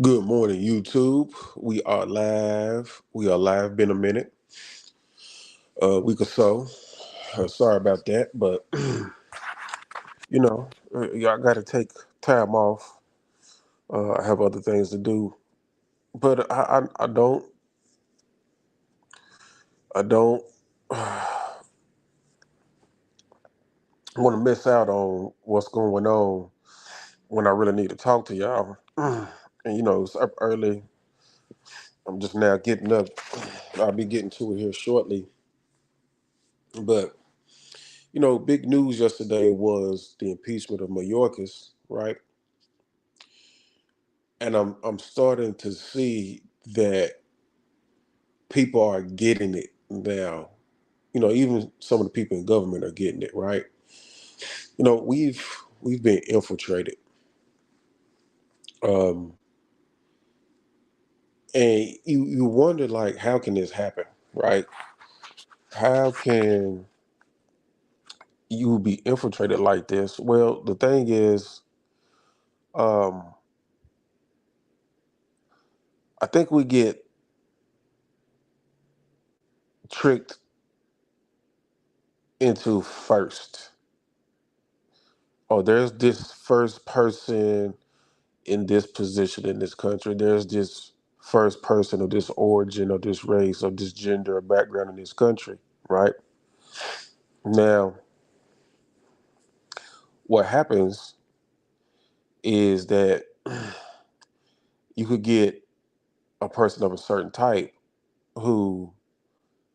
Good morning, YouTube. We are live. We are live. Been a minute, a week or so. Sorry about that, but y'all got to take time off. I have other things to do, but I don't want to miss out on what's going on when I really need to talk to y'all. And it's up early. I'm just now getting up. I'll be getting to it here shortly, but big news yesterday was the impeachment of Mayorkas, right? And I'm starting to see that people are getting it now. Even some of the people in government are getting it, right? We've been infiltrated. Um and you wonder, like, how can this happen, right? How can you be infiltrated like this? Well, the thing is, um I think we get tricked into first. Oh, there's this first person in this position in this country. There's this first person of this origin or this race or this gender or background in this country, right? Now, what happens is that you could get a person of a certain type who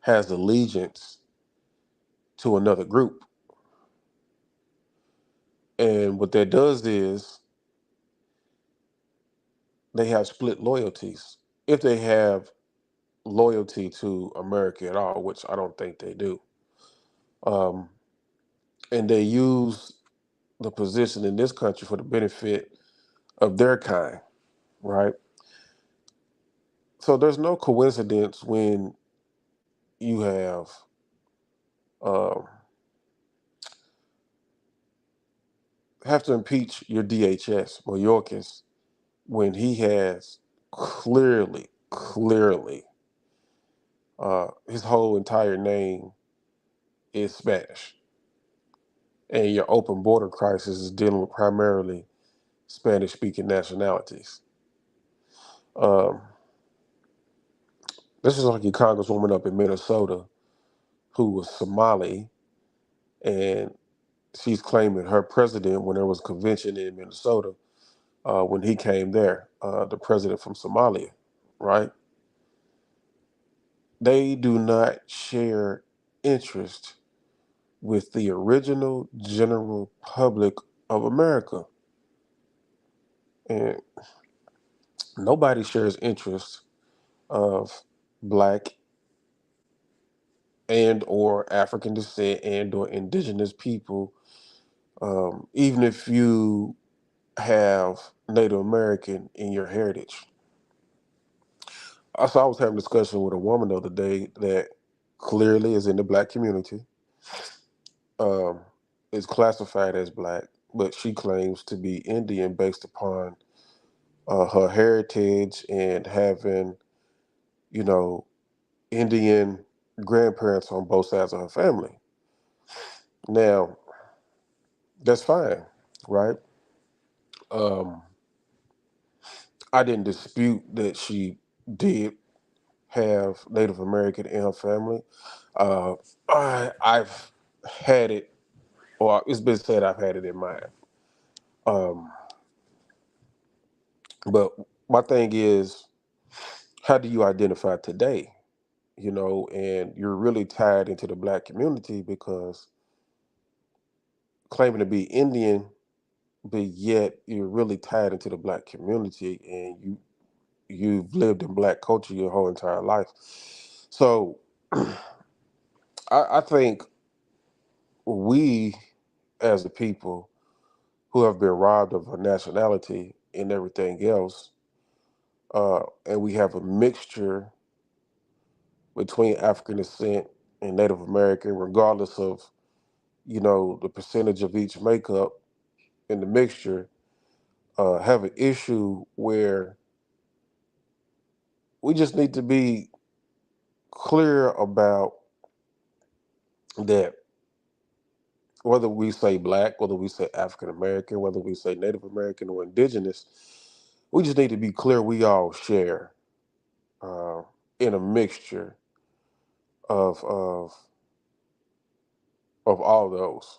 has allegiance to another group. And what that does is they have split loyalties. If they have loyalty to America at all, which I don't think they do. Um, and they use the position in this country for the benefit of their kind, right? So there's no coincidence when you um, have to impeach your DHS, Mayorkas, when he has clearly, his whole entire name is Spanish, and your open border crisis is dealing with primarily Spanish-speaking nationalities. Um, this is like your congresswoman up in Minnesota who was Somali, and she's claiming her president, when there was a convention in Minnesota, when he came there, the president from Somalia, right? They do not share interest with the original general public of America. And nobody shares interest of black and or African descent and or indigenous people, even if you have Native American in your heritage. I was having a discussion with a woman the other day that clearly is in the black community, um, is classified as black, but she claims to be Indian based upon her heritage and having, you know, Indian grandparents on both sides of her family. Now, that's fine, right? Um, I didn't dispute that she did have Native American in her family. Uh, I've had it, or it's been said I've had it in mine. Um, but my thing is, how do you identify today? And you're really tied into the black community because claiming to be Indian, but yet you're really tied into the black community, and you've lived in black culture your whole entire life. So I think we, as a people who have been robbed of our nationality and everything else, and we have a mixture between African descent and Native American, regardless of the percentage of each makeup in the mixture, have an issue where we just need to be clear about that. Whether we say black, whether we say African American, whether we say Native American or indigenous, we just need to be clear we all share uh, in a mixture of, of of all those.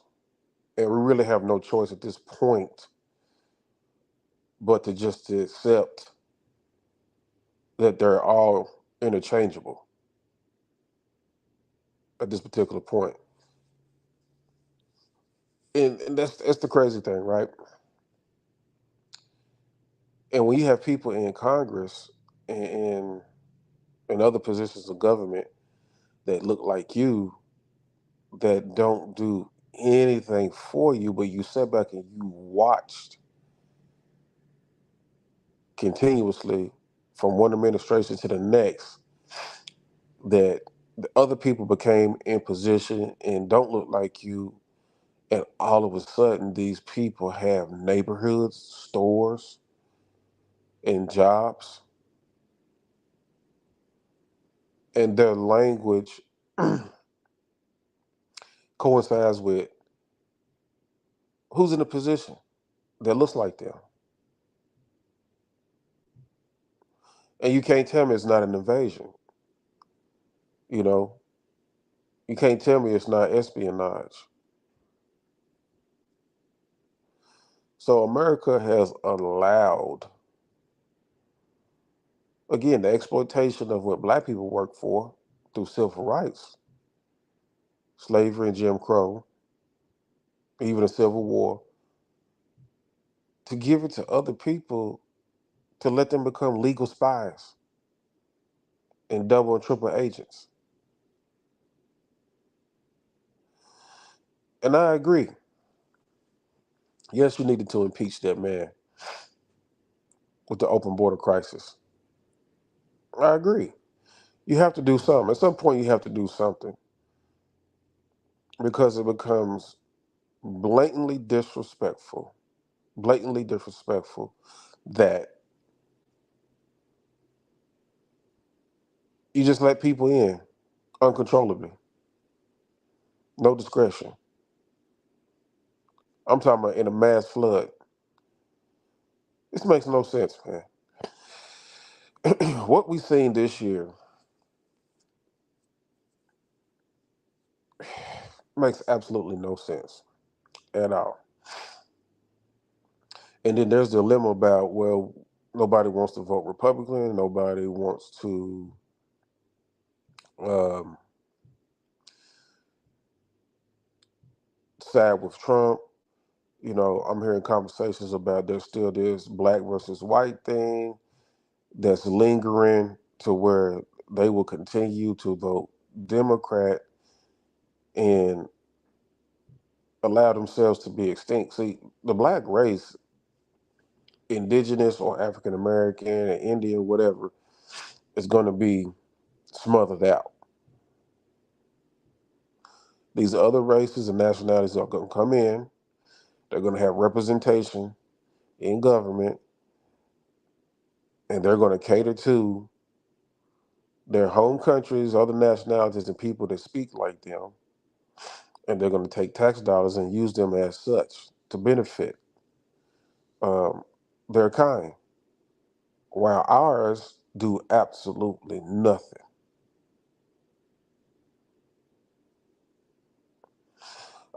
And we really have no choice at this point but to just to accept that they're all interchangeable at this particular point. And that's the crazy thing, right? And when you have people in Congress and in other positions of government that look like you, that don't do anything for you, but you sit back and you watched continuously from one administration to the next, that the other people became in position and don't look like you, and all of a sudden these people have neighborhoods, stores, and jobs, and their language coincides with who's in a position that looks like them. And you can't tell me it's not an invasion. You know, you can't tell me it's not espionage. So America has allowed, again, the exploitation of what black people work for through civil rights, slavery and Jim Crow, even a civil war, to give it to other people to let them become legal spies and double and triple agents. And I agree. Yes, you needed to impeach that man with the open border crisis. I agree. You have to do something. At some point, you have to do something because it becomes blatantly disrespectful, blatantly disrespectful that you just let people in uncontrollably, no discretion. I'm talking about in a mass flood. This makes no sense, man. What we've seen this year makes absolutely no sense at all. And then there's the dilemma about, well, nobody wants to vote Republican, nobody wants to um, side with Trump. You know, I'm hearing conversations about there's still this black versus white thing that's lingering to where they will continue to vote Democrat and allow themselves to be extinct. See, the black race, indigenous or African American and Indian, whatever, is going to be smothered out. These other races and nationalities are going to come in. They're going to have representation in government, and they're going to cater to their home countries, other nationalities, and people that speak like them. And they're going to take tax dollars and use them as such to benefit um, their kind, while ours do absolutely nothing.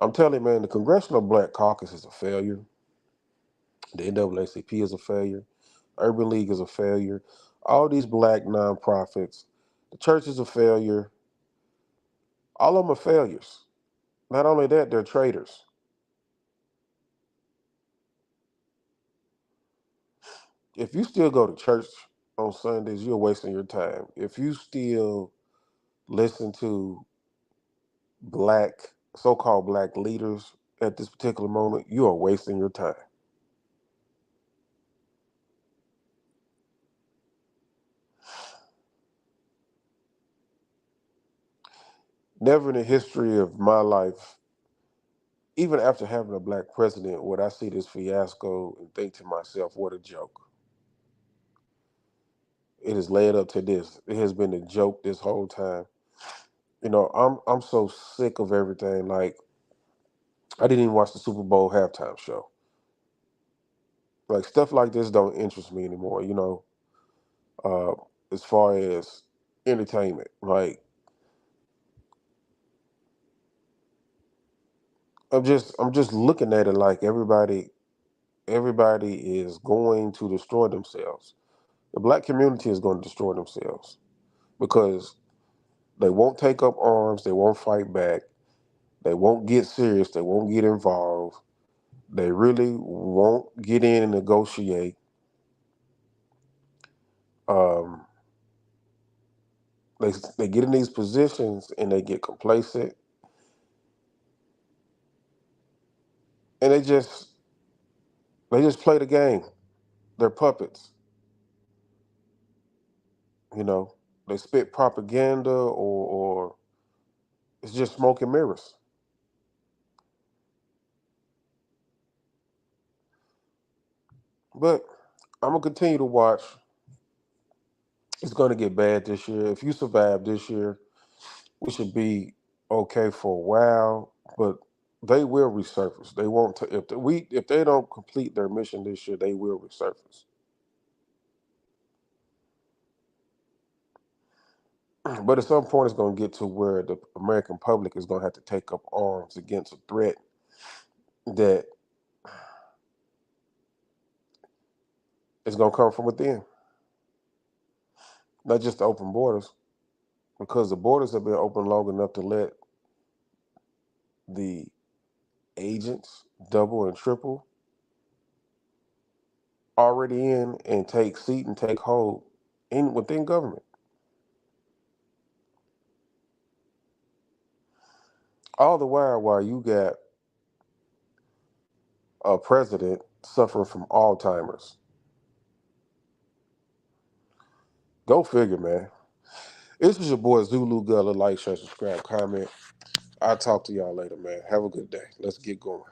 I'm telling you, man, the Congressional Black Caucus is a failure. The NAACP is a failure. Urban League is a failure. All these black nonprofits, the church is a failure. All of them are failures. Not only that, they're traitors. If you still go to church on Sundays, you're wasting your time. If you still listen to black, so-called black leaders at this particular moment, you are wasting your time. Never in the history of my life, even after having a black president, would I see this fiasco and think to myself, what a joke. it has led up to this. It has been a joke this whole time. I'm so sick of everything. Like, I didn't even watch the Super Bowl halftime show. Like, stuff like this don't interest me anymore. Uh, as far as entertainment, like, I'm just looking at it like everybody is going to destroy themselves. The black community is going to destroy themselves because they won't take up arms, they won't fight back, they won't get serious, they won't get involved, they really won't get in and negotiate. Um, they get in these positions and they get complacent, and they just play the game. They're puppets. You know, they spit propaganda, or it's just smoke and mirrors. But I'm gonna continue to watch. It's gonna get bad this year. If you survive this year, we should be okay for a while. But they will resurface. They won't. If they don't complete their mission this year, they will resurface. But at some point, it's gonna get to where the American public is gonna have to take up arms against a threat that is gonna come from within, not just the open borders, because the borders have been open long enough to let the agents double and triple already in and take seat and take hold in within government. All the while you got a president suffering from Alzheimer's. Go figure, man. This is your boy Zulu Gullah. Like, share, subscribe, comment. I'll talk to y'all later, man. Have a good day. Let's get going.